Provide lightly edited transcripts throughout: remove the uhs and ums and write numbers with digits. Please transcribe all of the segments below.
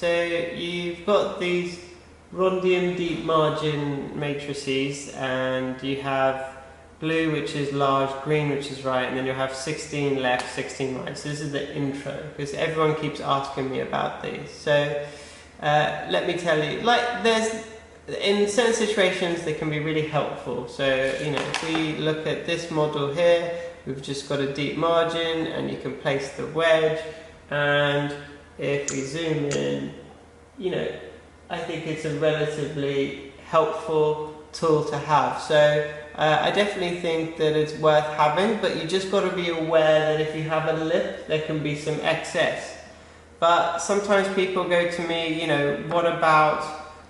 So you've got these Rondium deep margin matrices, and you have blue, which is large, green, which is right, and then you'll have 16 left, 16 right. So this is the intro, because everyone keeps asking me about these. So let me tell you, in certain situations they can be really helpful. So, if we look at this model here, we've just got a deep margin, and you can place the wedge, and if we zoom in, I think it's a relatively helpful tool to have. So I definitely think that it's worth having, but you just got to be aware that if you have a lip, there can be some excess. But sometimes people go to me, what about,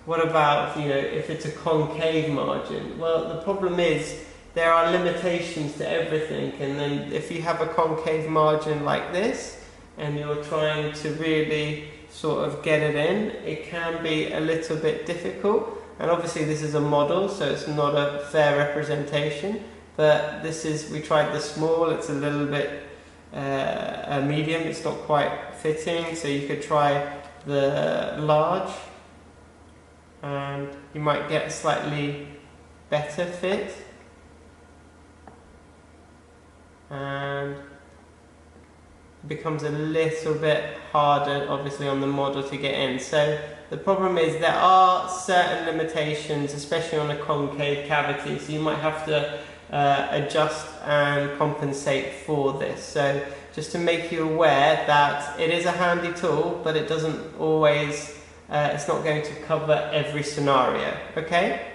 if it's a concave margin? Well, the problem is there are limitations to everything, and then if you have a concave margin like this, and you're trying to really sort of get it in, it can be a little bit difficult. And obviously this is a model, so it's not a fair representation, but we tried the small, it's a little bit medium, it's not quite fitting, so you could try the large, and you might get a slightly better fit. And it becomes a little bit harder, obviously, on the model to get in. So the problem is there are certain limitations, especially on a concave cavity, so you might have to adjust and compensate for this. So just to make you aware that it is a handy tool, but it doesn't always, it's not going to cover every scenario, okay?